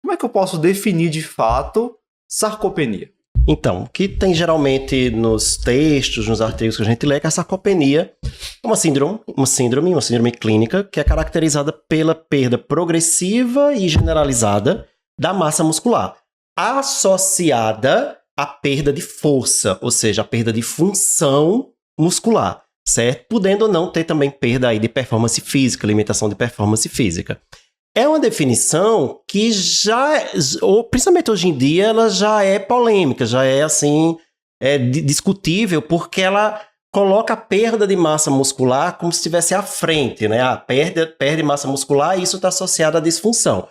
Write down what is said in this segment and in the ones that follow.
como é que eu posso definir de fato sarcopenia? Então, o que tem geralmente nos textos, nos artigos que a gente lê, é que a sarcopenia é uma síndrome clínica que é caracterizada pela perda progressiva e generalizada da massa muscular, associada à perda de força, ou seja, a perda de função muscular, certo? Podendo ou não ter também perda aí de performance física, limitação de performance física. É uma definição que principalmente hoje em dia, ela já é polêmica, já é assim, discutível, porque coloca a perda de massa muscular como se estivesse à frente, né? Perde massa muscular e isso está associado à disfunção.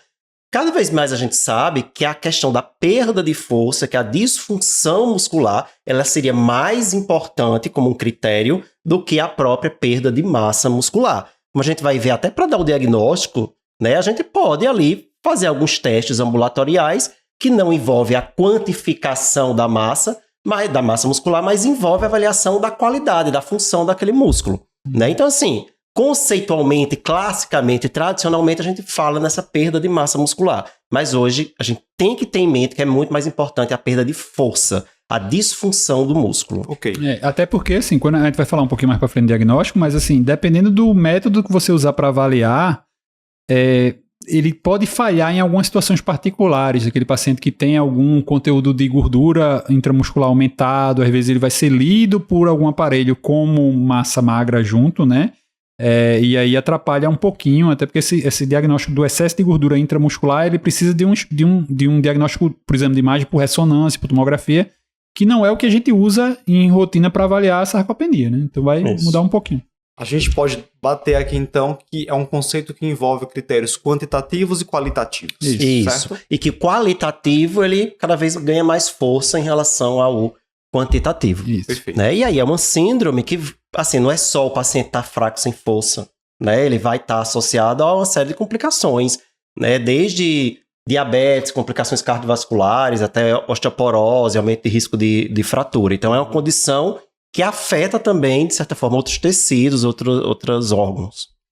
Cada vez mais a gente sabe que a questão da perda de força, que a disfunção muscular, ela seria mais importante como um critério do que a própria perda de massa muscular. Como a gente vai ver até para dar o diagnóstico, né, a gente pode ali fazer alguns testes ambulatoriais que não envolvem a quantificação da massa muscular, mas envolve a avaliação da qualidade, da função daquele músculo. Né? Então, assim, conceitualmente, classicamente, tradicionalmente, a gente fala nessa perda de massa muscular. Mas hoje, a gente tem que ter em mente que é muito mais importante a perda de força, a disfunção do músculo. Ok. Até porque, assim, quando a gente vai falar um pouquinho mais para frente do diagnóstico, mas, assim, dependendo do método que você usar para avaliar, ele pode falhar em algumas situações particulares. Aquele paciente que tem algum conteúdo de gordura intramuscular aumentado, às vezes ele vai ser lido por algum aparelho como massa magra junto, né? E aí atrapalha um pouquinho, até porque esse diagnóstico do excesso de gordura intramuscular, ele precisa de um diagnóstico, por exemplo, de imagem por ressonância, por tomografia, que não é o que a gente usa em rotina para avaliar a sarcopenia, né? Então vai mudar um pouquinho. A gente pode bater aqui, então, que é um conceito que envolve critérios quantitativos e qualitativos. Isso. Certo? E que o qualitativo, ele cada vez ganha mais força em relação ao quantitativo. Isso. Perfeito. Né? E aí é uma síndrome que, assim, não é só o paciente estar fraco sem força, né? Ele vai estar associado a uma série de complicações, né? Desde diabetes, complicações cardiovasculares, até osteoporose, aumento de risco de fratura. Então é uma condição que afeta também, de certa forma, outros tecidos, outros órgãos.